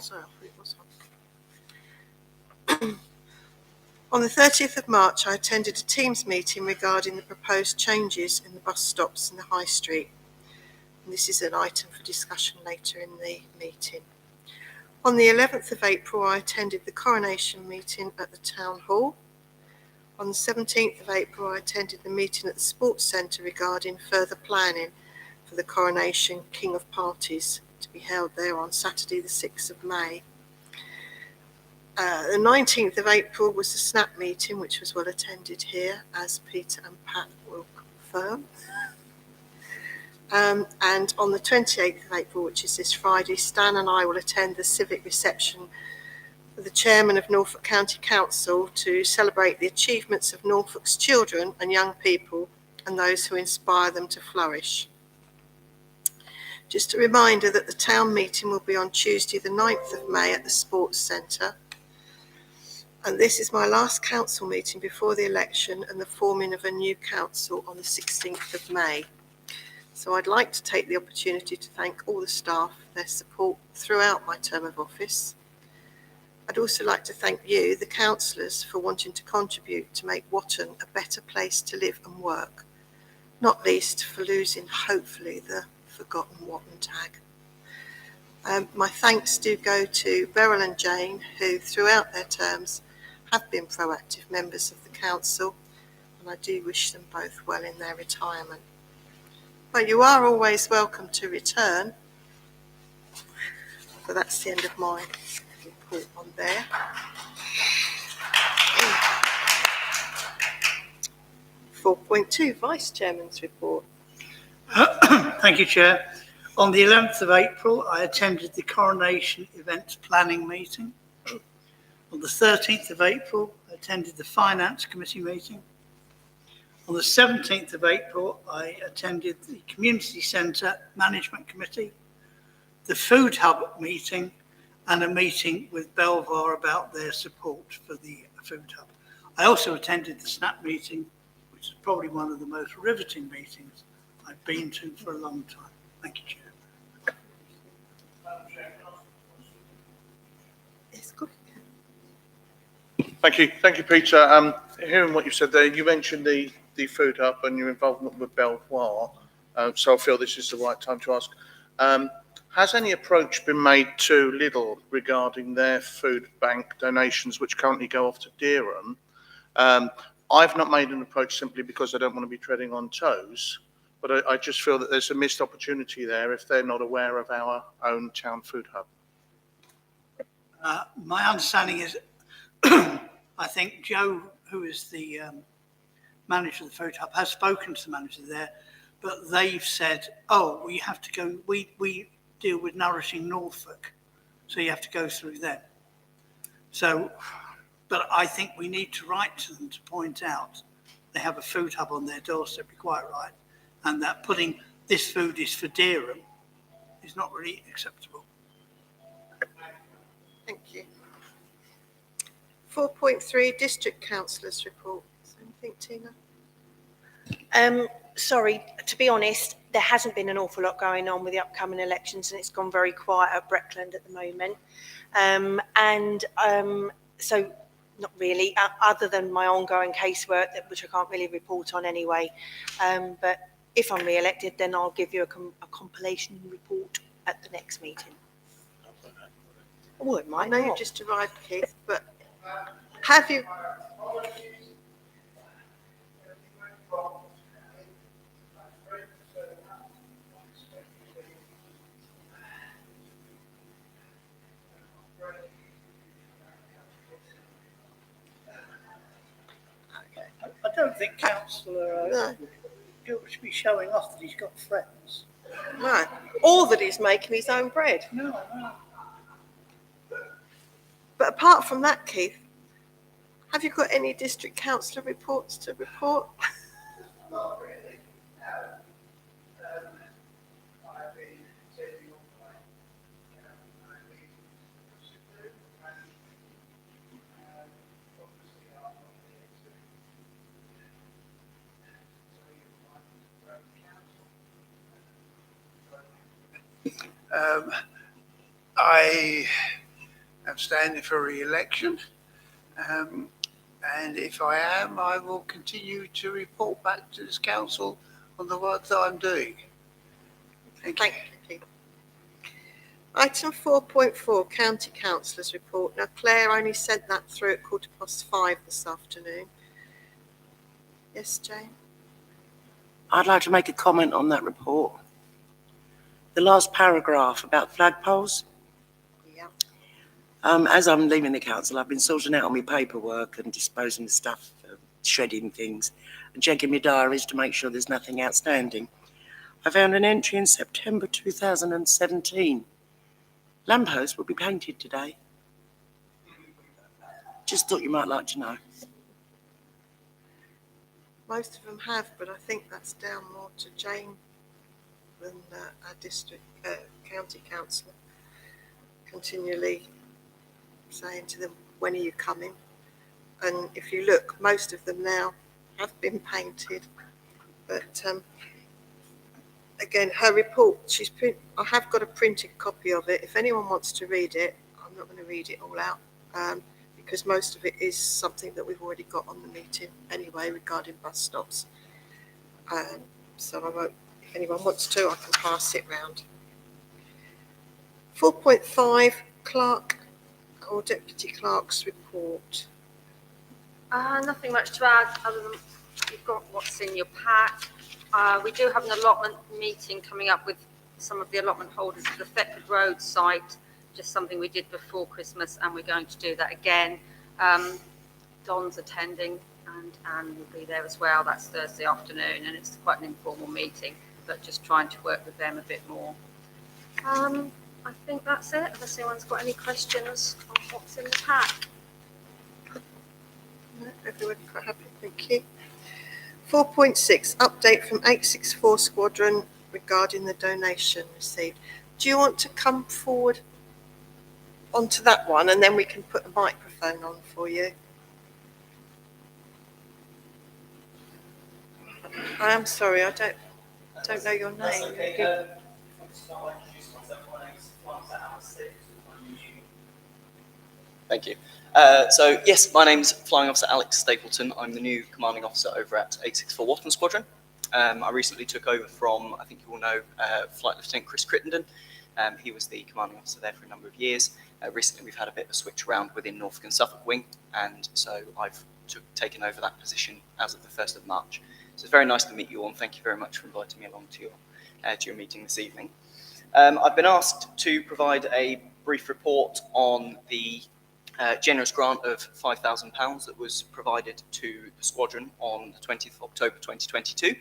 Sorry, I thought it was on. On the 30th of March, I attended a Teams meeting regarding the proposed changes in the bus stops in the High Street. And this is an item for discussion later in the meeting. On the 11th of April, I attended the coronation meeting at the Town Hall. On the 17th of April, I attended the meeting at the Sports Centre regarding further planning for the coronation King of Parties to be held there on Saturday the 6th of May. The 19th of April was the SNAP meeting, which was well attended here, as Peter and Pat will confirm. And on the 28th of April, which is this Friday, Stan and I will attend the civic reception for the chairman of Norfolk County Council to celebrate the achievements of Norfolk's children and young people and those who inspire them to flourish. Just a reminder that the town meeting will be on Tuesday the 9th of May at the Sports Centre. And this is my last council meeting before the election and the forming of a new council on the 16th of May. So I'd like to take the opportunity to thank all the staff for their support throughout my term of office. I'd also like to thank you, the councillors, for wanting to contribute to make Watton a better place to live and work, not least for losing, hopefully, the forgotten Watton tag. My thanks do go to Beryl and Jane, who throughout their terms have been proactive members of the council, and I do wish them both well in their retirement. But you are always welcome to return. So that's the end of my report on there. 4.2, Vice Chairman's report. Thank you, Chair. On the 11th of April, I attended the coronation events planning meeting. On the 13th of April, I attended the Finance Committee meeting. On the 17th of April, I attended the Community Centre Management Committee, the Food Hub meeting, and a meeting with Belvoir about their support for the Food Hub. I also attended the SNAP meeting, which is probably one of the most riveting meetings I've been to for a long time. Thank you, Chair. It's good. Thank you, Peter. Hearing what you said there, you mentioned the Food Hub and your involvement with Belvoir, so I feel this is the right time to ask. Has any approach been made to Lidl regarding their food bank donations, which currently go off to Dereham? I've not made an approach simply because I don't want to be treading on toes, but I just feel that there's a missed opportunity there if they're not aware of our own town Food Hub. My understanding is, I think Joe, who is the manager of the Food Hub, has spoken to the manager there, but they've said, oh, we have to go, we deal with Nourishing Norfolk, so you have to go through them. So, but I think we need to write to them to point out they have a Food Hub on their doorstep, you're quite right, and that putting this food is for Dereham is not really acceptable. Thank you. 4.3, District Councillors report. Is there anything, Tina? Sorry, to be honest, there hasn't been an awful lot going on with the upcoming elections, and it's gone very quiet at Breckland at the moment. So not really, other than my ongoing casework, which I can't really report on anyway. But if I'm re-elected, then I'll give you a compilation report at the next meeting. Oh, it might I know not. you've just arrived, Keith, but have you... I don't think Councillor Gilbert should be showing off that he's got friends. No, or that he's making his own bread. No. But apart from that, Keith, have you got any district councillor reports to report? Not really. I've been taking all my meetings to do, and obviously I'm not here to tell you what I'm from the council. standing for re-election. And if I am, I will continue to report back to this council on the work that I'm doing. Thank you. Thank you. Item 4.4, County Councillors Report. Now, Claire only sent that through at 5:15 this afternoon. Yes, Jane? I'd like to make a comment on that report. The last paragraph about flagpoles. Yeah. As I'm leaving the council, I've been sorting out all my paperwork and disposing of stuff, shredding things, and checking my diaries to make sure there's nothing outstanding. I found an entry in September 2017. Lampposts will be painted today. Just thought you might like to know. Most of them have, but I think that's down more to Jane than our district county councillor continually saying to them, when are you coming? And if you look, most of them now have been painted. But again, her report, I have got a printed copy of it. If anyone wants to read it, I'm not going to read it all out because most of it is something that we've already got on the meeting anyway regarding bus stops. So I won't, if anyone wants to, I can pass it round. 4.5, Clerk or Deputy Clerk's report. Nothing much to add other than you've got what's in your pack. We do have an allotment meeting coming up with some of the allotment holders at the Thetford Road site, just something we did before Christmas, and we're going to do that again. Don's attending and Anne will be there as well. That's Thursday afternoon, and it's quite an informal meeting, but just trying to work with them a bit more. I think that's it, unless anyone's got any questions on what's in the pack. No, everybody quite happy, thank you. 4.6, update from 864 Squadron regarding the donation received. Do you want to come forward onto that one and then we can put a microphone on for you? I am sorry, I don't know your name. That's okay. I'll introduce myself. My name is Watton. Thank you. So yes, my name's Flying Officer Alex Stapleton. I'm the new commanding officer over at 864 Watton Squadron. I recently took over from, I think you all know, Flight Lieutenant Chris Crittenden. He was the commanding officer there for a number of years. Recently we've had a bit of a switch around within Norfolk and Suffolk Wing, and so I've taken over that position as of the 1st of March. So it's very nice to meet you all, and thank you very much for inviting me along to your meeting this evening. I've been asked to provide a brief report on the generous grant of £5,000 that was provided to the squadron on the 20th of October 2022.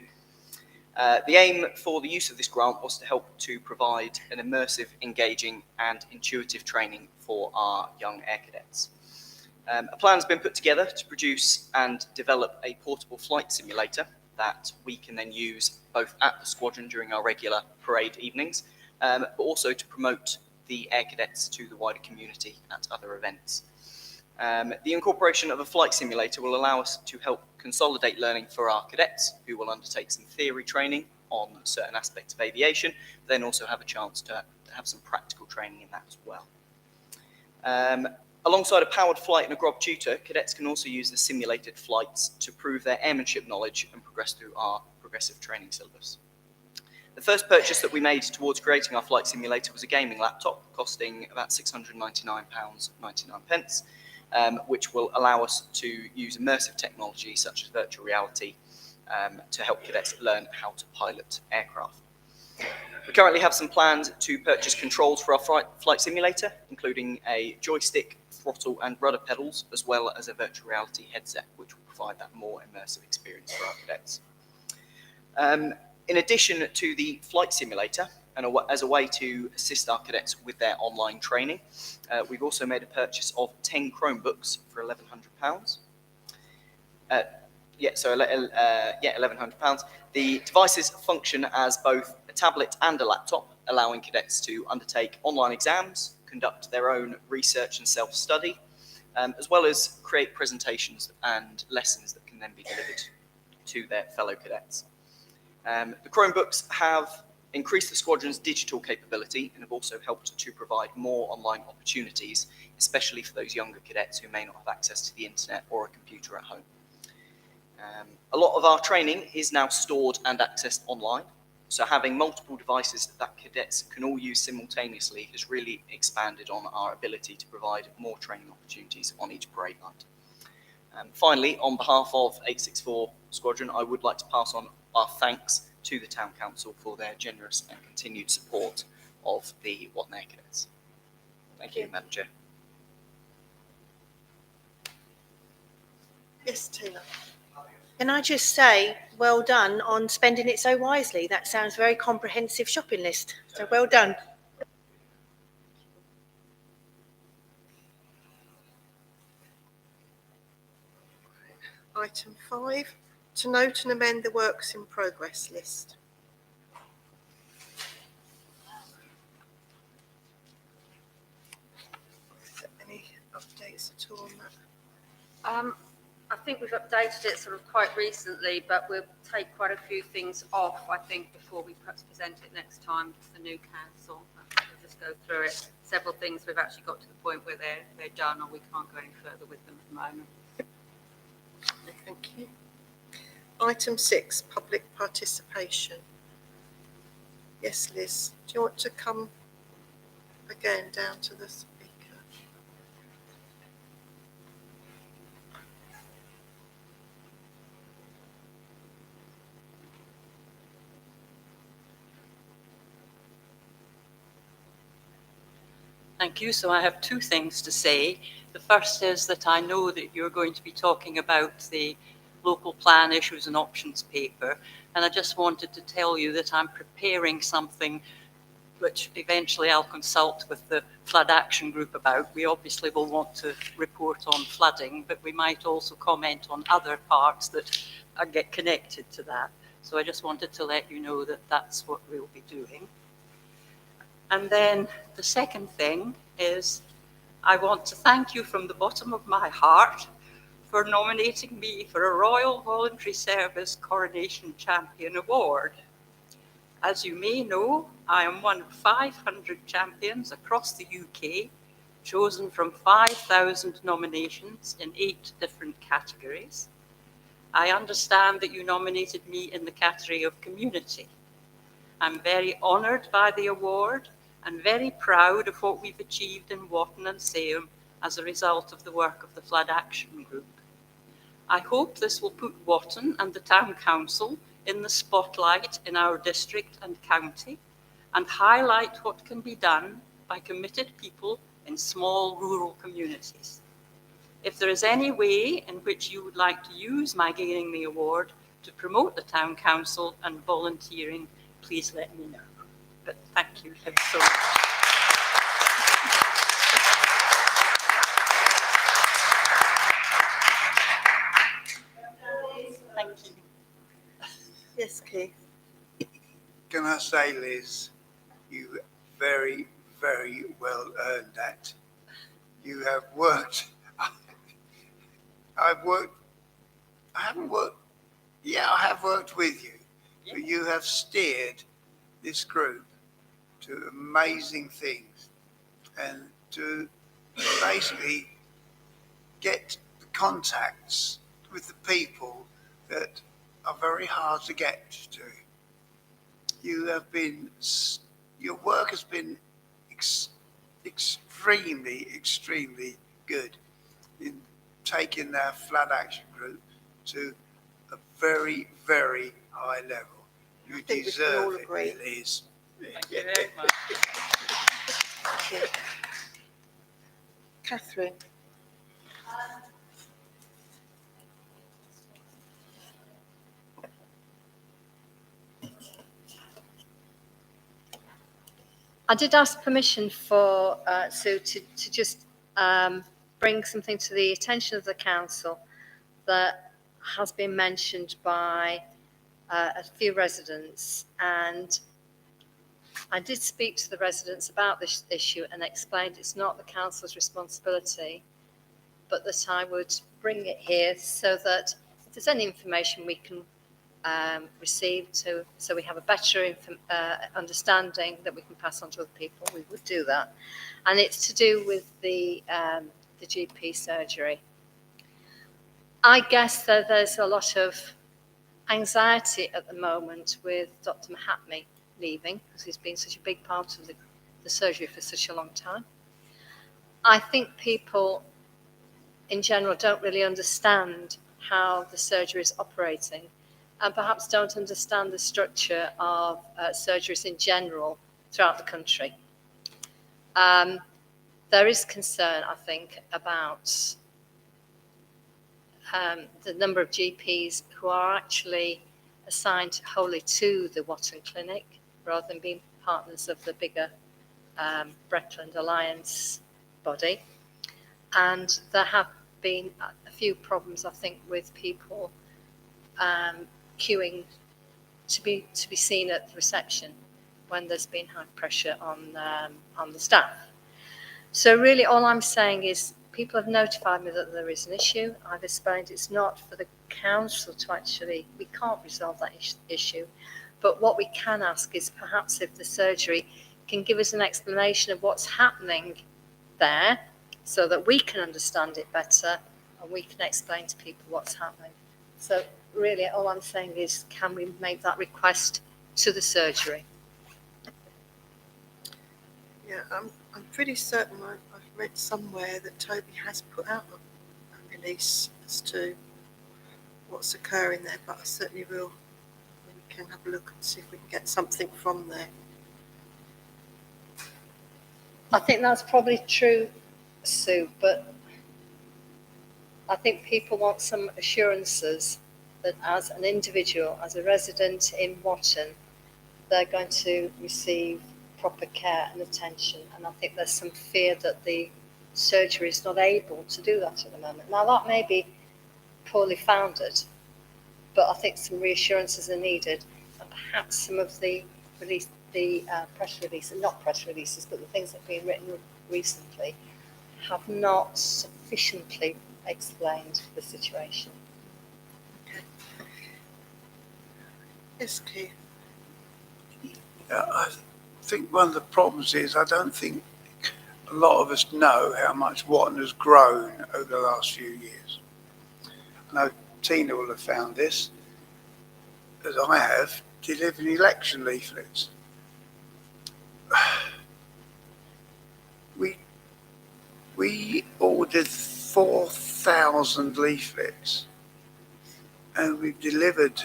The aim for the use of this grant was to help to provide an immersive, engaging and intuitive training for our young air cadets. A plan has been put together to produce and develop a portable flight simulator that we can then use both at the squadron during our regular parade evenings, but also to promote the air cadets to the wider community at other events. The incorporation of a flight simulator will allow us to help consolidate learning for our cadets, who will undertake some theory training on certain aspects of aviation, then also have a chance to have some practical training in that as well. Alongside a powered flight and a grob tutor, cadets can also use the simulated flights to prove their airmanship knowledge and progress through our progressive training syllabus. The first purchase that we made towards creating our flight simulator was a gaming laptop costing about £699.99, which will allow us to use immersive technology such as virtual reality to help cadets learn how to pilot aircraft. We currently have some plans to purchase controls for our flight simulator, including a joystick, throttle and rudder pedals, as well as a virtual reality headset, which will provide that more immersive experience for our cadets. In addition to the flight simulator, and as a way to assist our cadets with their online training, we've also made a purchase of 10 Chromebooks for £1,100. £1,100. The devices function as both a tablet and a laptop, allowing cadets to undertake online exams, conduct their own research and self-study, as well as create presentations and lessons that can then be delivered to their fellow cadets. The Chromebooks have increased the squadron's digital capability and have also helped to provide more online opportunities, especially for those younger cadets who may not have access to the internet or a computer at home. A lot of our training is now stored and accessed online, so having multiple devices that cadets can all use simultaneously has really expanded on our ability to provide more training opportunities on each parade night. Finally, on behalf of 864 Squadron, I would like to pass on our thanks to the Town Council for their generous and continued support of the Watton Air Cadets. Thank you, Madam Chair. Yes, Tina. Can I just say, well done on spending it so wisely. That sounds very comprehensive shopping list. So well done. Item 5, to note and amend the works in progress list. Is there any updates at all on that? I think we've updated it sort of quite recently, but we'll take quite a few things off, I think, before we perhaps present it next time to the new council. We'll just go through it. Several things we've actually got to the point where they're done, or we can't go any further with them at the moment. Thank you. Item 6, public participation. Yes, Liz, do you want to come again down to the speaker? Thank you. So I have two things to say. The first is that I know that you're going to be talking about the local plan issues and options paper, and I just wanted to tell you that I'm preparing something which eventually I'll consult with the flood action group about. We obviously will want to report on flooding, but we might also comment on other parts that get connected to that. So I just wanted to let you know that that's what we'll be doing. And then the second thing is I want to thank you from the bottom of my heart for nominating me for a Royal Voluntary Service Coronation Champion Award. As you may know, I am one of 500 champions across the UK, chosen from 5,000 nominations in 8 different categories. I understand that you nominated me in the category of community. I'm very honoured by the award and very proud of what we've achieved in Watton and Salem as a result of the work of the Flood Action Group. I hope this will put Watton and the Town Council in the spotlight in our district and county and highlight what can be done by committed people in small rural communities. If there is any way in which you would like to use my gaining the award to promote the Town Council and volunteering, please let me know. But thank you so much. Thank you. Yes, Keith. Can I say, Liz, you very, very well earned that. You have worked. I have worked with you, but you have steered this group to amazing things and to basically get the contacts with the people that are very hard to get to. Your work has been extremely, extremely good in taking our flood action group to a very, very high level. You deserve it, Liz. Thank you very much. Thank you. Catherine. I did ask permission for Sue to just bring something to the attention of the council that has been mentioned by a few residents, and I did speak to the residents about this issue and explained it's not the council's responsibility, but that I would bring it here so that if there's any information we can received, so we have a better understanding that we can pass on to other people, we would do that. And it's to do with the GP surgery. I guess that there's a lot of anxiety at the moment with Dr. Mahatme leaving, because he's been such a big part of the surgery for such a long time. I think people in general don't really understand how the surgery is operating, and perhaps don't understand the structure of surgeries in general throughout the country. There is concern, I think, about the number of GPs who are actually assigned wholly to the Watton Clinic rather than being partners of the bigger Bretland Alliance body. And there have been a few problems, I think, with people queuing to be seen at the reception when there's been high pressure on the staff. So really all I'm saying is people have notified me that there is an issue. I've explained it's not for the council to actually, we can't resolve that issue, but what we can ask is perhaps if the surgery can give us an explanation of what's happening there so that we can understand it better and we can explain to people what's happening. So really all I'm saying is, can we make that request to the surgery? Yeah, I'm pretty certain I've read somewhere that Toby has put out a release as to what's occurring there, but I certainly will. We can have a look and see if we can get something from there. I think that's probably true, Sue, but I think people want some assurances that as an individual, as a resident in Watton, they're going to receive proper care and attention. And I think there's some fear that the surgery is not able to do that at the moment. Now, that may be poorly founded, but I think some reassurances are needed. And perhaps some of the press releases, not press releases, but the things that have been written recently have not sufficiently explained the situation. Okay. Yes, Keith. I think one of the problems is I don't think a lot of us know how much Watton has grown over the last few years. I know Tina will have found this, as I have, delivering election leaflets. We ordered 4,000 leaflets and we've delivered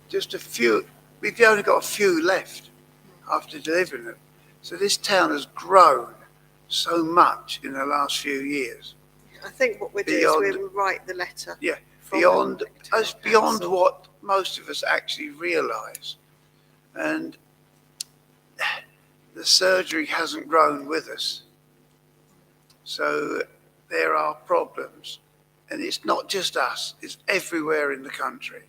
just a few. We've only got a few left after delivering them. So this town has grown so much in the last few years. I think what we'll do is we will write the letter. Yeah, beyond what most of us actually realise. And the surgery hasn't grown with us. So there are problems. And it's not just us, it's everywhere in the country.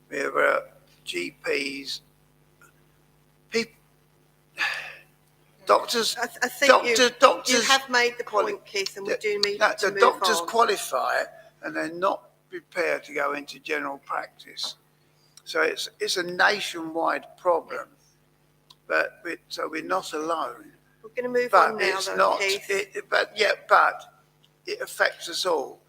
There are GPs, people, doctors. I think doctors you have made the point, Keith, and we do need to the move doctors on. qualify and they're not prepared to go into general practice. So it's a nationwide problem, but we're not alone. We're going to move But on now, it's though, not. Keith. But it affects us all.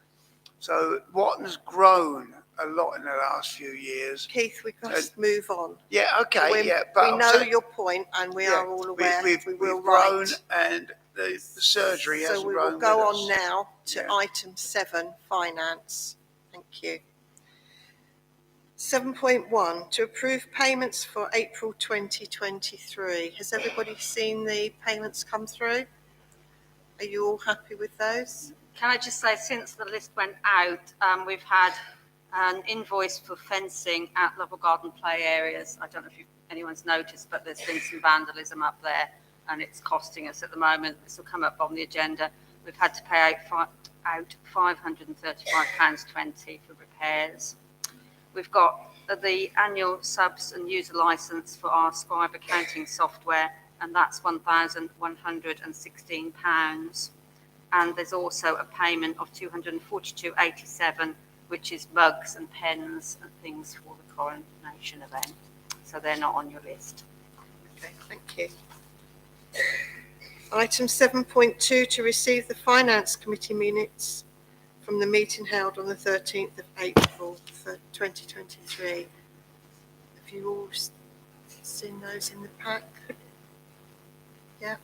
So Watton's grown a lot in the last few years. Keith, we've got to move on. Yeah, okay, we know your point, and we are all aware. We've will grown, write. and the surgery hasn't So we grown will go with on us. now to item 7, finance. Thank you. 7.1, to approve payments for April 2023. Has everybody seen the payments come through? Are you all happy with those? Can I just say, since the list went out, we've had an invoice for fencing at Lovell Garden play areas. I don't know if anyone's noticed, but there's been some vandalism up there and it's costing us at the moment. This will come up on the agenda. We've had to pay out £535.20 for repairs. We've got the annual subs and user license for our Scribe accounting software, and that's £1,116. And there's also a payment of £242.87 which is mugs and pens and things for the coronation event. So they're not on your list. Okay, thank you. Item 7.2, to receive the Finance Committee minutes from the meeting held on the 13th of April 2023. Have you all seen those in the pack? Yeah.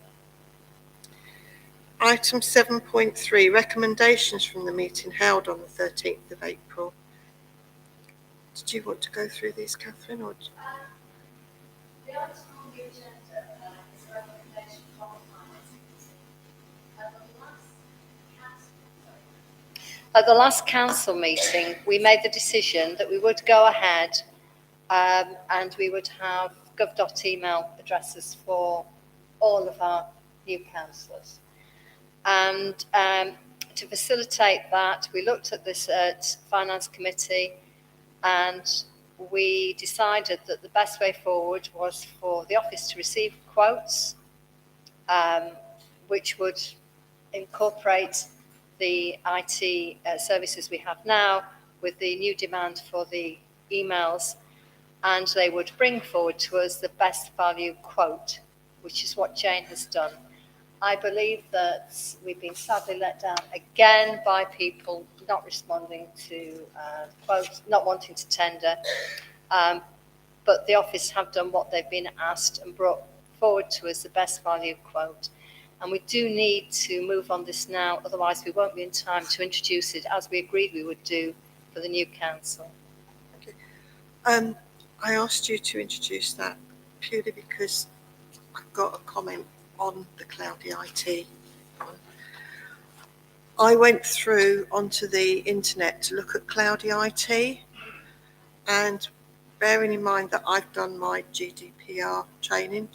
Item 7.3, recommendations from the meeting held on the 13th of April. Did you want to go through these, Catherine? Or... The item on the agenda is a recommendation from the Finance Committee. At the last council meeting, we made the decision that we would go ahead and we would have gov.email addresses for all of our new councillors. And to facilitate that, we looked at this at Finance Committee and we decided that the best way forward was for the office to receive quotes, which would incorporate the IT services we have now with the new demand for the emails, and they would bring forward to us the best value quote, which is what Jane has done. I believe that we've been sadly let down again by people not responding to quotes, not wanting to tender, but the office have done what they've been asked and brought forward to us the best value quote. And we do need to move on this now, otherwise we won't be in time to introduce it as we agreed we would do for the new council. Okay. I asked you to introduce that purely because I've got a comment on the Cloudy IT. I went through onto the internet to look at Cloudy IT, and bearing in mind that I've done my GDPR training,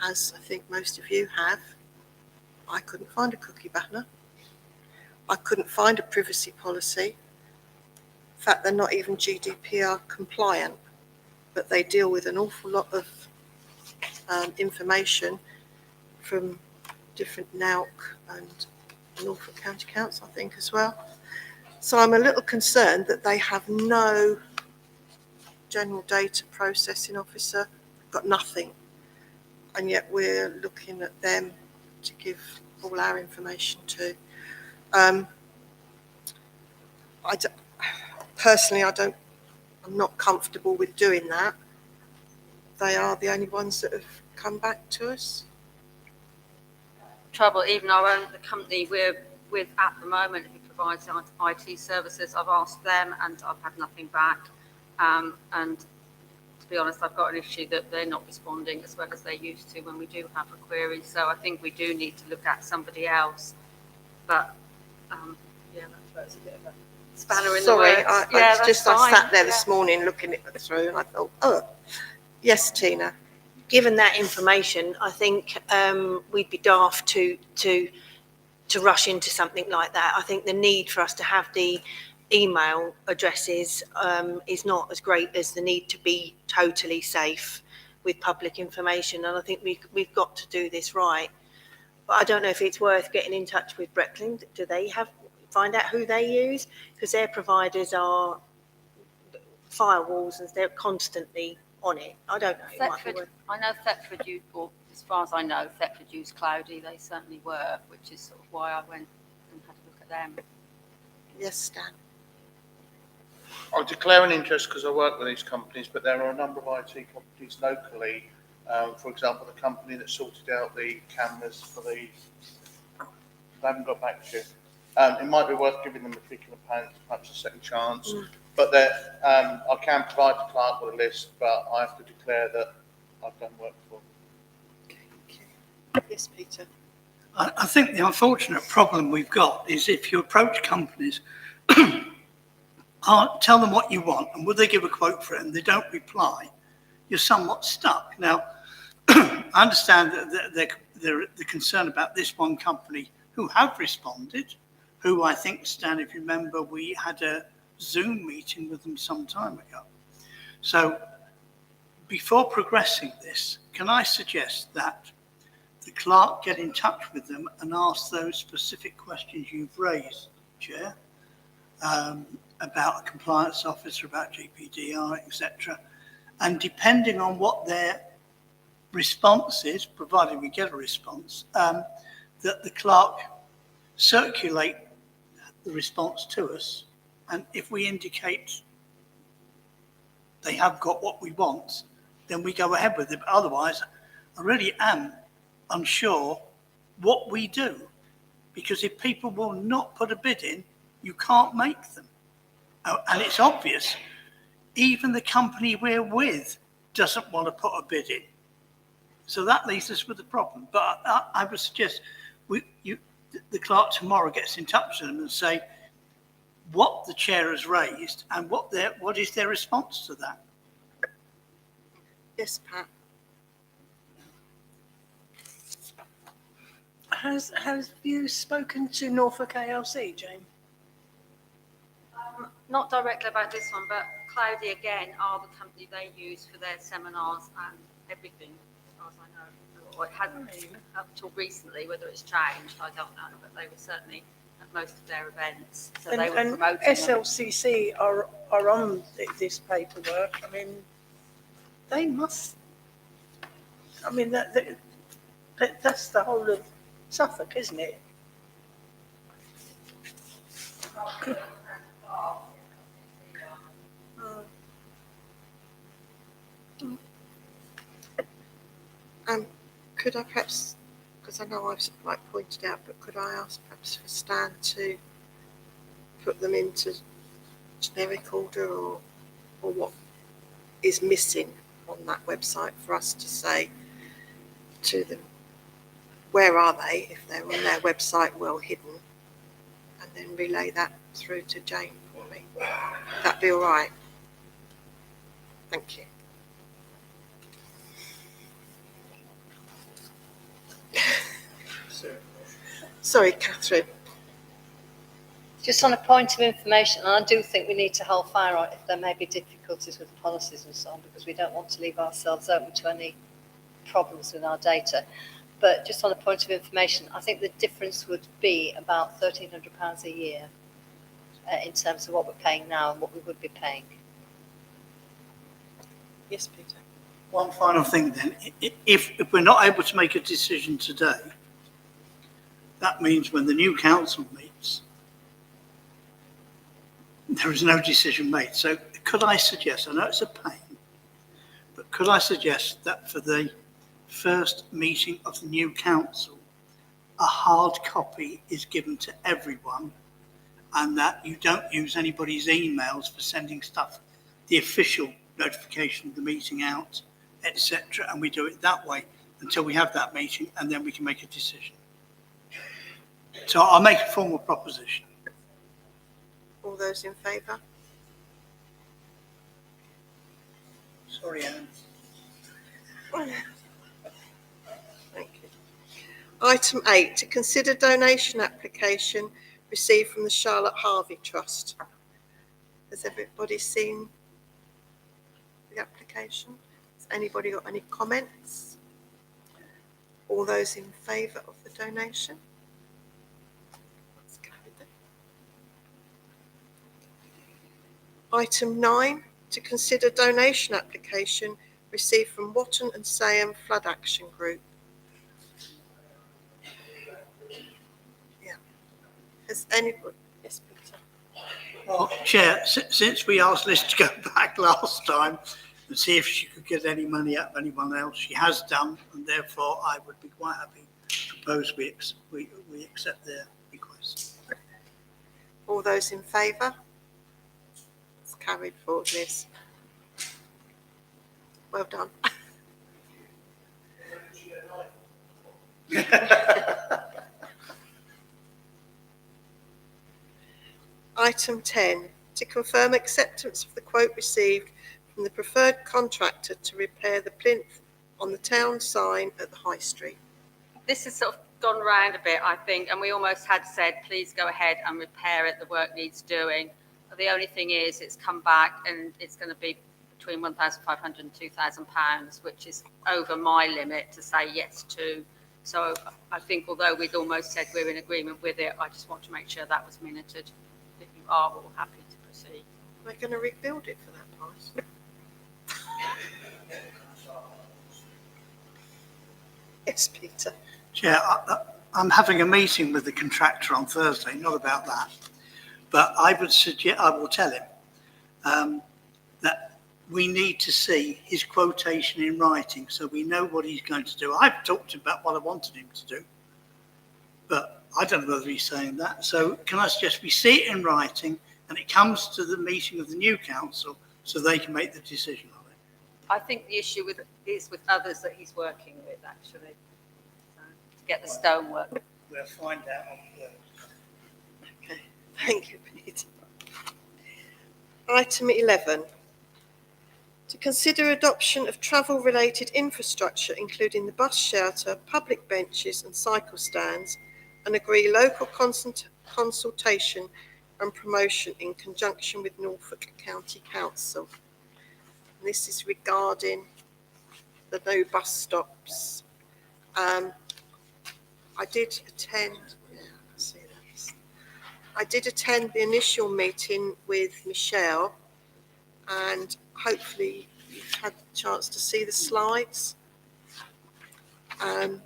as I think most of you have, I couldn't find a cookie banner. I couldn't find a privacy policy. In fact, they're not even GDPR compliant, but they deal with an awful lot of information from different NAUC and Norfolk County Council, I think, as well. So I'm a little concerned that they have no general data processing officer, got nothing, and yet we're looking at them to give all our information to. I'm not comfortable with doing that. They are the only ones that have come back to us. Trouble, even our own, the company we're with at the moment, who provides IT services, I've asked them and I've had nothing back. And to be honest, I've got an issue that they're not responding as well as they used to when we do have a query. So I think we do need to look at somebody else. But yeah, that's a bit of a spanner in the works. I sat there this morning looking it through and I thought, oh, yes, Tina. Given that information, I think we'd be daft to rush into something like that. I think the need for us to have the email addresses is not as great as the need to be totally safe with public information, and I think we've got to do this right. But I don't know if it's worth getting in touch with Breckland. Do they find out who they use? Because their providers are firewalls and they're constantly on it. I don't know. Thetford, I know Thetford or as far as I know, Thetford used Cloudy. They certainly were, which is sort of why I went and had a look at them. Yes, Stan. I declare an interest because I work with these companies, but there are a number of IT companies locally. For example, the company that sorted out the cameras for the... I haven't got back to you. It might be worth giving them a kick in the pants, perhaps a second chance. But I can provide the clerk with a list, but I have to declare that I've done work for them. Okay. Yes, Peter. I think the unfortunate problem we've got is if you approach companies, tell them what you want, and would they give a quote for it, and they don't reply, you're somewhat stuck. Now, I understand that the concern about this one company who have responded, who I think, Stan, if you remember, we had a Zoom meeting with them some time ago. So before progressing this, can I suggest that the clerk get in touch with them and ask those specific questions you've raised, Chair, about a compliance officer, about GPDR, etc. And depending on what their response is, provided we get a response, that the clerk circulate the response to us. And if we indicate they have got what we want, then we go ahead with it. But otherwise, I really am unsure what we do. Because if people will not put a bid in, you can't make them. And it's obvious, even the company we're with doesn't want to put a bid in. So that leaves us with a problem. But I would suggest the clerk tomorrow gets in touch with them and say what the chair has raised and what is their response to that. Yes, Pat. Have you spoken to Norfolk ALC, Jane? Not directly about this one, but Cloudy again are the company they use for their seminars and everything, as far as I know. Or it hadn't up till recently, whether it's changed, I don't know, but they were certainly at most of their events. So they were And promoting them. SLCC are on this paperwork. I mean, they must. I mean, that's the whole of Suffolk, isn't it? Could I perhaps, because I know I've pointed out, but could I ask perhaps for Stan to put them into generic order or what is missing on that website for us to say to them, where are they, if they're on their website well hidden, and then relay that through to Jane for me. Would that be all right? Thank you. Sorry, Catherine. Just on a point of information, and I do think we need to hold fire on it if there may be difficulties with the policies and so on, because we don't want to leave ourselves open to any problems with our data. But just on a point of information, I think the difference would be about £1,300 a year in terms of what we're paying now and what we would be paying. Yes, Peter. One final thing then, if we're not able to make a decision today, that means when the new council meets, there is no decision made. So could I suggest, I know it's a pain, but could I suggest that for the first meeting of the new council, a hard copy is given to everyone and that you don't use anybody's emails for sending stuff, the official notification of the meeting out, etc. And we do it that way until we have that meeting and then we can make a decision. So I'll make a formal proposition. All those in favour? Sorry, Anne. Thank you. Item 8, to consider donation application received from the Charlotte Harvey Trust. Has everybody seen the application? Has anybody got any comments? All those in favour of the donation? That's carried then. Item 9, to consider donation application received from Watton and Sayham Flood Action Group. Yeah. Has anybody? Yes, Peter. Well, Chair, since we asked Liz to go back last time and see if she could get any money out of anyone else, she has done, and therefore I would be quite happy to propose we accept their request. All those in favour? It's carried forward, Liz. Well done. Item 10, to confirm acceptance of the quote received from the preferred contractor to repair the plinth on the town sign at the High Street. This has sort of gone round a bit, I think, and we almost had said, please go ahead and repair it, the work needs doing. The only thing is, it's come back and it's going to be between £1,500 and £2,000, which is over my limit to say yes to. So I think although we'd almost said we're in agreement with it, I just want to make sure that was minuted, that you are all happy to see. We're going to rebuild it for that price. Yes, Peter. Chair, I'm having a meeting with the contractor on Thursday, not about that. But I would suggest, I will tell him that we need to see his quotation in writing so we know what he's going to do. I've talked to him about what I wanted him to do, but I don't know whether he's saying that. So can I suggest we see it in writing and it comes to the meeting of the new council so they can make the decision on it? I think the issue is with others that he's working with, actually, so, to get the stonework. We'll find out on Thursday. Okay, thank you, Peter. Item 11. To consider adoption of travel-related infrastructure, including the bus shelter, public benches and cycle stands, and agree local consultation and promotion in conjunction with Norfolk County Council. And this is regarding the no bus stops. I did attend, yeah, I can see that. I did attend the initial meeting with Michelle, and hopefully you've had the chance to see the slides. And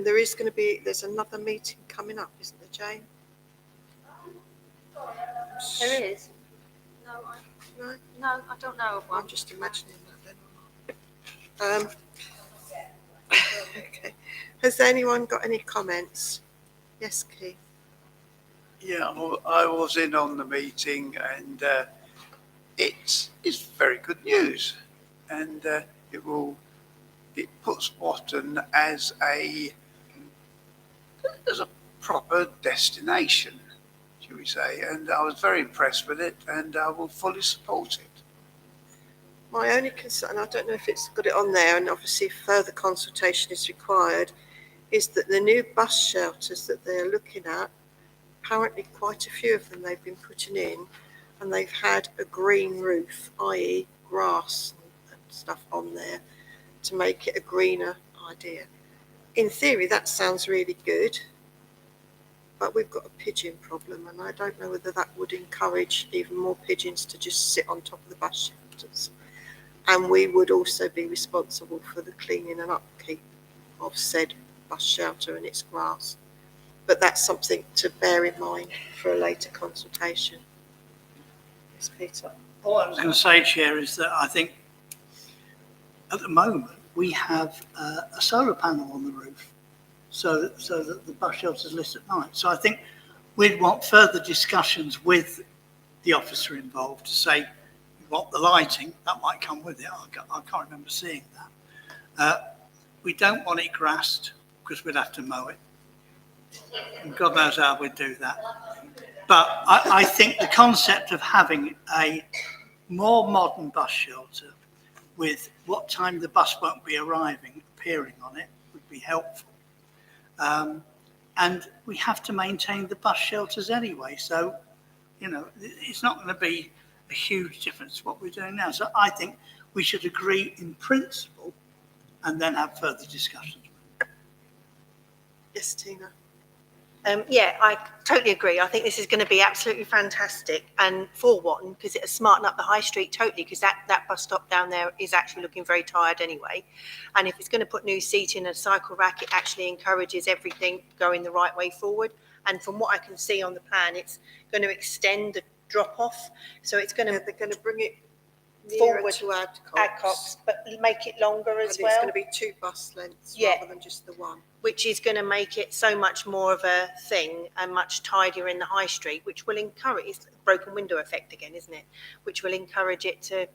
there's another meeting coming up, isn't there, Jane? There is? No, No, I don't know of one. I'm just imagining that then. Okay. Has anyone got any comments? Yes, Keith. Yeah, I was in on the meeting, and it's very good news, and it puts Watton as a proper destination, shall we say, and I was very impressed with it, and I will fully support it. My only concern, I don't know if it's got it on there, and obviously further consultation is required, is that the new bus shelters that they're looking at, apparently quite a few of them they've been putting in, and they've had a green roof, i.e. grass and stuff on there to make it a greener idea. In theory, that sounds really good, but we've got a pigeon problem, and I don't know whether that would encourage even more pigeons to just sit on top of the bus shelters. And we would also be responsible for the cleaning and upkeep of said bus shelter and its grass. But that's something to bear in mind for a later consultation. Yes, Peter. All I was going to say, Chair, is that I think at the moment we have a solar panel on the roof so that the bus shelter is lit at night. So I think we'd want further discussions with the officer involved to say, we want the lighting, that might come with it. I can't remember seeing that. We don't want it grassed because we'd have to mow it. And God knows how we'd do that. But I think the concept of having a more modern bus shelter with what time the bus won't be arriving appearing on it would be helpful. And we have to maintain the bus shelters anyway. So, you know, it's not going to be a huge difference to what we're doing now. So I think we should agree in principle and then have further discussions. Yes, Tina. Yeah, I totally agree. I think this is going to be absolutely fantastic, and for Watton, because it'll smarten up the high street totally, because that bus stop down there is actually looking very tired anyway. And if it's going to put new seating and a cycle rack, it actually encourages everything going the right way forward. And from what I can see on the plan, it's going to extend the drop off. So it's going to, They're going to bring it forward to Adcox, but make it longer as and well. it's going to be 2 bus lengths rather than just the one. Which is going to make it so much more of a thing and much tidier in the high street, which will encourage, it's the broken window effect again, isn't it? Which will encourage it to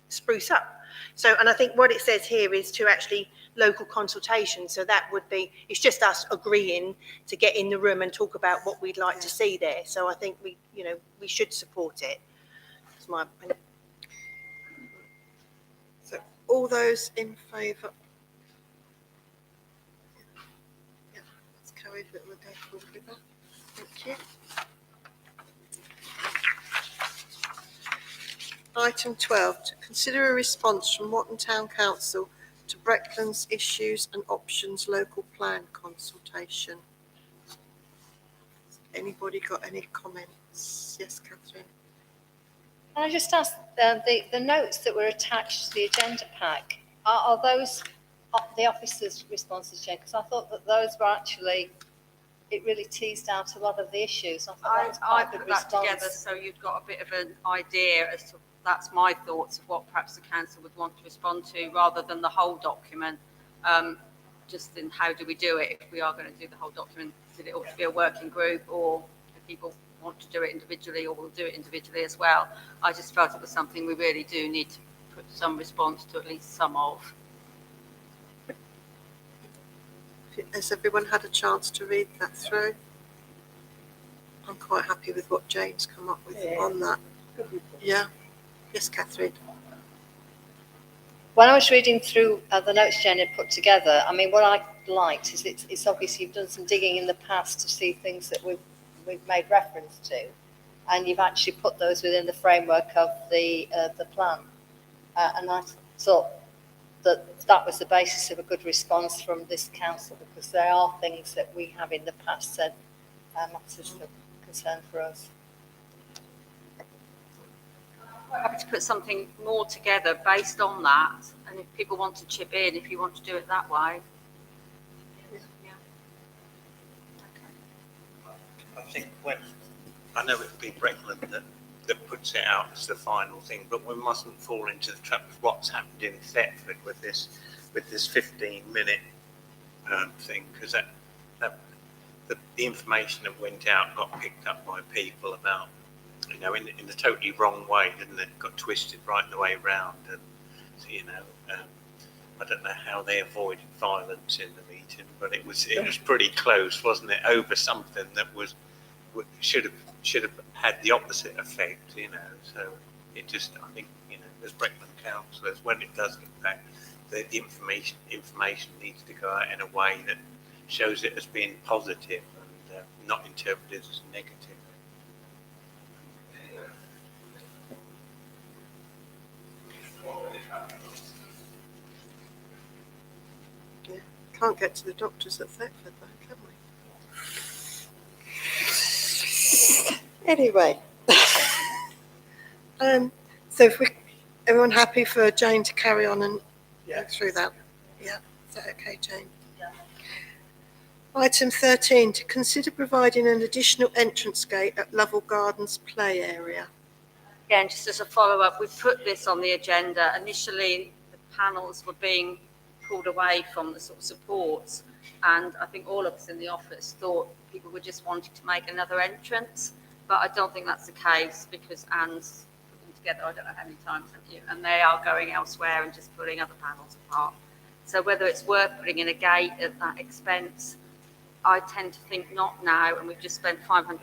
spruce up. So, and I think what it says here is to actually local consultation. So that would be, it's just us agreeing to get in the room and talk about what we'd like to see there. So I think we should support it. That's my opinion. So all those in favour? Yeah, that's carried, but we'll go forward with that. Thank you. Item 12, to consider a response from Watton Town Council to Breckland's issues and options local plan consultation. Anybody got any comments? Yes, Catherine. Can I just ask, the notes that were attached to the agenda pack, are those the officers' responses, Jane? Because I thought that those were actually, it really teased out a lot of the issues. I thought that was I quite a put good that response. together so you've got a bit of an idea as to, that's my thoughts of what perhaps the council would want to respond to, rather than the whole document. Just in how do we do it, if we are going to do the whole document, did it ought to be a working group, or if people want to do it individually, or we'll do it individually as well. I just felt it was something we really do need to put some response to, at least some of. Has everyone had a chance to read that through? I'm quite happy with what Jane's come up with on that. Yeah. Yes, Catherine. When I was reading through the notes Jen had put together, I mean, what I liked is it's obvious you've done some digging in the past to see things that we've made reference to, and you've actually put those within the framework of the plan. And I thought that was the basis of a good response from this council, because there are things that we have in the past said matters of concern for us. Happy to put something more together based on that, and if people want to chip in, if you want to do it that way. Yeah. I think I know it would be Bregland that puts it out as the final thing, but we mustn't fall into the trap of what's happened in Thetford with this 15-minute thing, because the information that went out got picked up by people about, you know, in the totally wrong way, didn't it? Got twisted right the way round, and so, you know, I don't know how they avoided violence in the meeting, but it was pretty close, wasn't it? Over something that should have had the opposite effect, you know. So it just, I think, you know, as Bregland councillors, when it does get back, the information needs to go out in a way that shows it as being positive and not interpreted as negative. Yeah. Can't get to the doctors at Thetford though, can we? Anyway. So if everyone happy for Jane to carry on and go through that? Yeah. Is that okay, Jane? Yeah. Item 13, to consider providing an additional entrance gate at Lovell Gardens play area. Again, just as a follow-up, we put this on the agenda. Initially, the panels were being pulled away from the sort of supports, and I think all of us in the office thought people were just wanting to make another entrance, but I don't think that's the case, because Anne's put them together, I don't know how many times have you, and they are going elsewhere and just pulling other panels apart. So whether it's worth putting in a gate at that expense, I tend to think not now, and we've just spent £500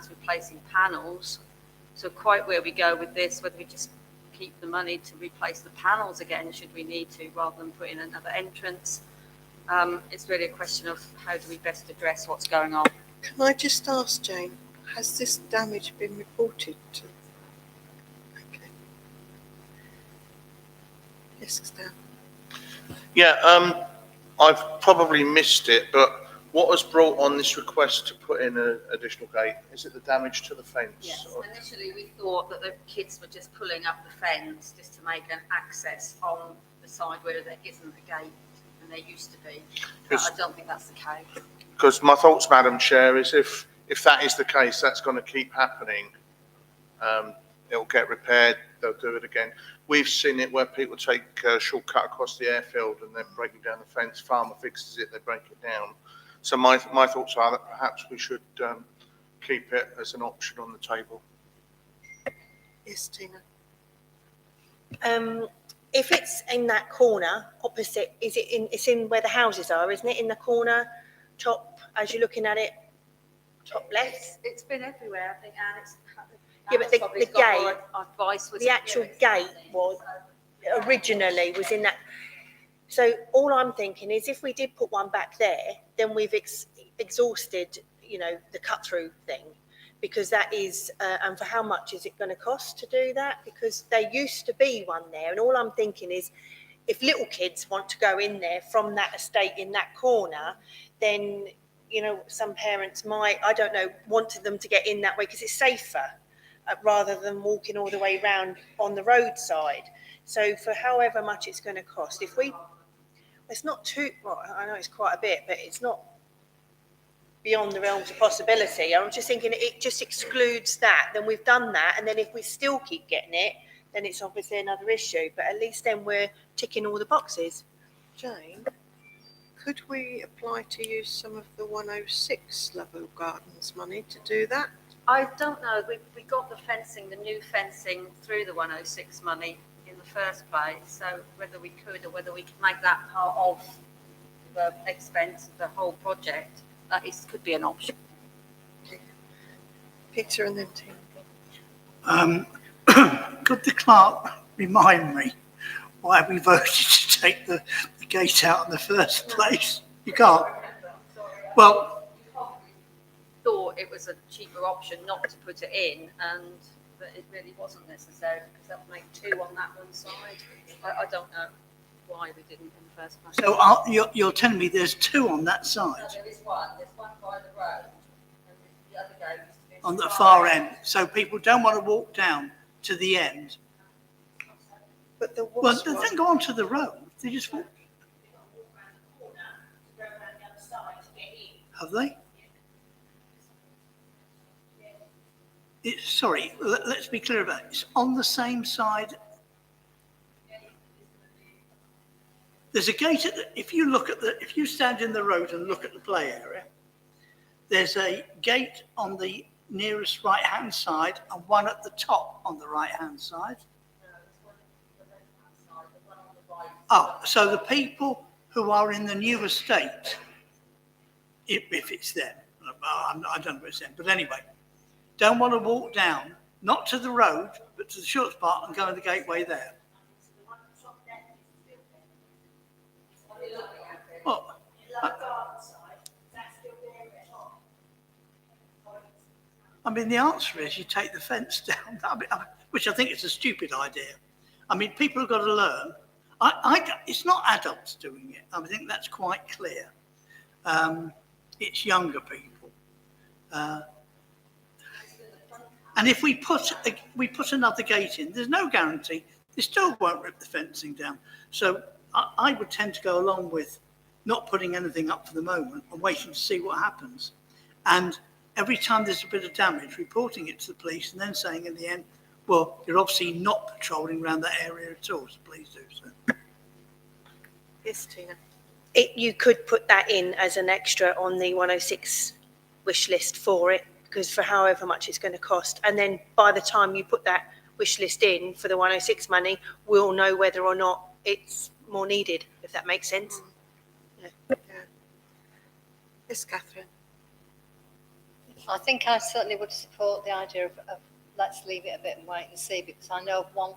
replacing panels. So quite where we go with this, whether we just keep the money to replace the panels again, should we need to, rather than put in another entrance. It's really a question of how do we best address what's going on. Can I just ask, Jane, has this damage been reported to? Okay. Yes, Stan. Yeah, I've probably missed it, but what has brought on this request to put in an additional gate? Is it the damage to the fence? Yes, or? initially we thought that the kids were just pulling up the fence just to make an access on the side where there isn't a gate, and there used to be. But I don't think that's the case. Because my thoughts, Madam Chair, is if that is the case, that's going to keep happening. It'll get repaired, they'll do it again. We've seen it where people take a shortcut across the airfield and they're breaking down the fence. Farmer fixes it, they break it down. So my thoughts are that perhaps we should keep it as an option on the table. Yes, Tina. If it's in that corner opposite, it's in where the houses are, isn't it? In the corner, top, as you're looking at it, top left? It's been everywhere, I think, and it's... Yeah, but the gate, the actual gate was, originally was in that. So all I'm thinking is if we did put one back there, then we've exhausted, you know, the cut through thing, because that is, and for how much is it going to cost to do that? Because there used to be one there, and all I'm thinking is if little kids want to go in there from that estate in that corner, then, some parents might, I don't know, wanted them to get in that way because it's safer rather than walking all the way round on the roadside. So for however much it's going to cost, it's not too, well, I know it's quite a bit, but it's not beyond the realms of possibility. I'm just thinking it just excludes that. Then we've done that, and then if we still keep getting it, then it's obviously another issue. But at least then we're ticking all the boxes. Jane, could we apply to use some of the 106 level gardens money to do that? I don't know, we got the new fencing through the 106 money in the first place, so whether we could or whether we could make that part of the expense of the whole project, could be an option. Peter and then Tina. Could the clerk remind me why we voted to take the gate out in the first place? You can't. Well, Thought it was a cheaper option not to put it in, and that it really wasn't necessary because that would make two on that one side. I don't know why we didn't in the first place. so you're telling me there's two on that side, No, there is one. There's one by the road, and the other gate is on the far end, so people don't want to walk down to the end. But there Well, was they one. don't go onto the road. They just walk. Have they? Sorry, let's be clear about it. It's on the same side. There's a gate at if you stand in the road and look at the play area, there's a gate on the nearest right-hand side and one at the top on the right-hand side. Oh, so the people who are in the new estate, if it's them, I don't know if it's them, but anyway, don't want to walk down, not to the road, but to the short part and go in the gateway there. Well, I mean, the answer is you take the fence down, which I think is a stupid idea. I mean, people have got to learn. It's not adults doing it. I think that's quite clear. It's younger people. And if we put another gate in, there's no guarantee. They still won't rip the fencing down. So I would tend to go along with not putting anything up for the moment and waiting to see what happens. And every time there's a bit of damage, reporting it to the police and then saying in the end, well, you're obviously not patrolling around that area at all, so please do so. Yes, Tina. You could put that in as an extra on the 106 wish list for it, because for however much it's going to cost. And then by the time you put that wish list in for the 106 money, we'll know whether or not it's more needed, if that makes sense. Yeah. Yes, Catherine. I think I certainly would support the idea of let's leave it a bit and wait and see, because I know of one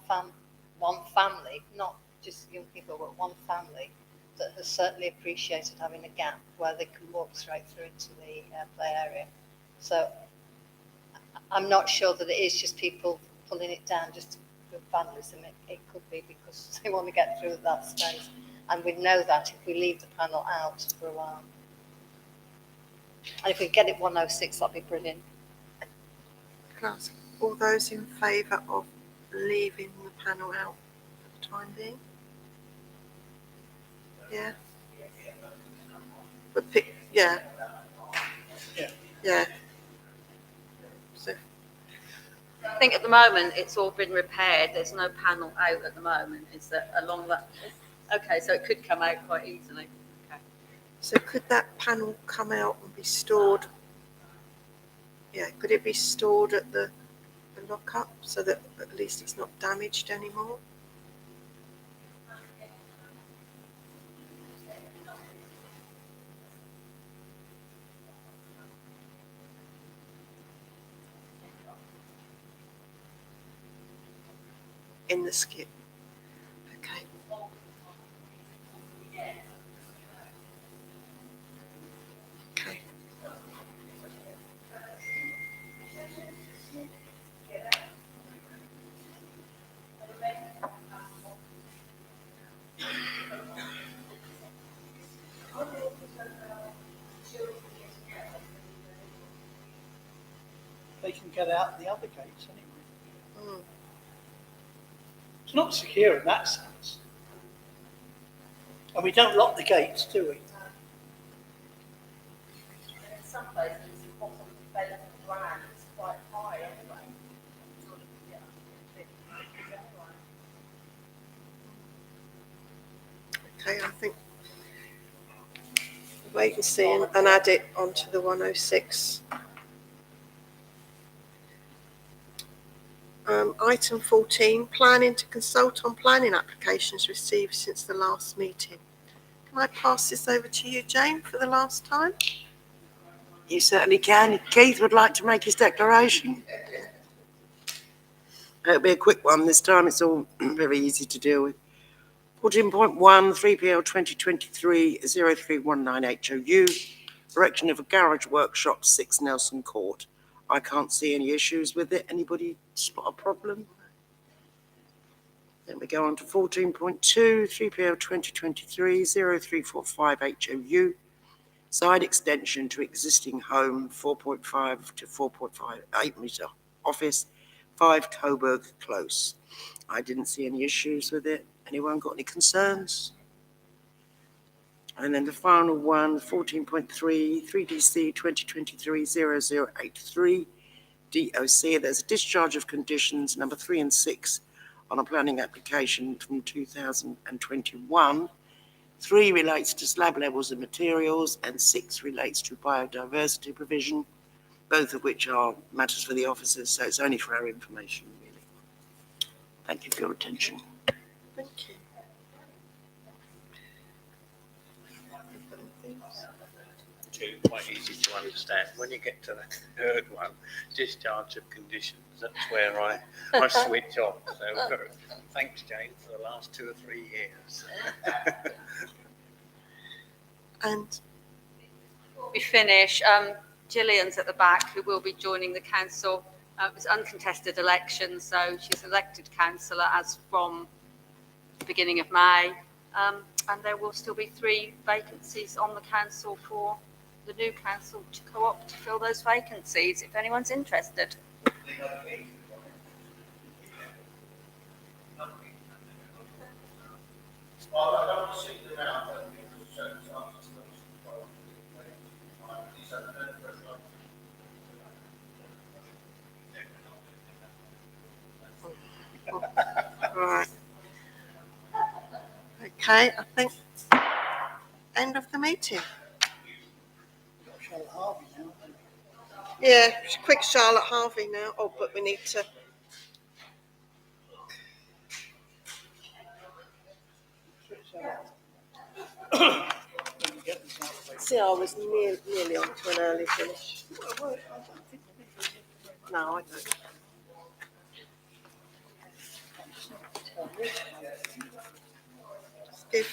family, not just young people, but one family that has certainly appreciated having a gap where they can walk straight through into the play area. So I'm not sure that it is just people pulling it down just for vandalism. It could be because they want to get through that space. And we know that if we leave the panel out for a while. And if we get it 106, that'd be brilliant. Class, all those in favour of leaving the panel out for the time being? Yeah. But yeah. So I think at the moment it's all been repaired. There's no panel out at the moment. Is that along that? Okay, so it could come out quite easily. Okay. So could that panel come out and be stored? Yeah, could it be stored at the lock-up so that at least it's not damaged anymore? In the skip. Okay. Okay. they can get out the other gates anyway. Mm. It's not secure in that sense. And we don't lock the gates, do we? In some places, the bottom of the bed of the ground is quite high anyway. Sort of, yeah, Okay, I think wait and see and add it onto the 106. Item 14, planning to consult on planning applications received since the last meeting. Can I pass this over to you, Jane, for the last time? You certainly can. Keith would like to make his declaration. It'll be a quick one this time. It's all very easy to deal with. 14.1, 3PL 2023-0319 HOU, erection of a garage workshop, 6 Nelson Court. I can't see any issues with it. Anybody spot a problem? Then we go on to 14.2, 3PL 2023-0345 HOU, side extension to existing home, 4.5 to 4.58 metre office, 5 Coburg Close. I didn't see any issues with it. Anyone got any concerns? And then the final one, 14.3, 3DC 2023-0083, DOC. There's a discharge of conditions number 3 and 6 on a planning application from 2021. 3 relates to slab levels and materials, and 6 relates to biodiversity provision, both of which are matters for the officers, so it's only for our information, really. Thank you for your attention. Thank you. Two, quite easy to understand. When you get to the third one, discharge of conditions, that's where I switch off. So thanks, Jane, for the last 2 or 3 years. And Before we finish, Gillian's at the back, who will be joining the council. It was uncontested election, so she's elected councillor as from the beginning of May. And there will still be 3 vacancies on the council for the new council to co-opt to fill those vacancies, if anyone's interested. right. Okay, I think end of the meeting. Charlotte Harvey now. Yeah, quick Charlotte Harvey now. Oh, but we need to. See, I was nearly on to an early finish. No, I don't. Just give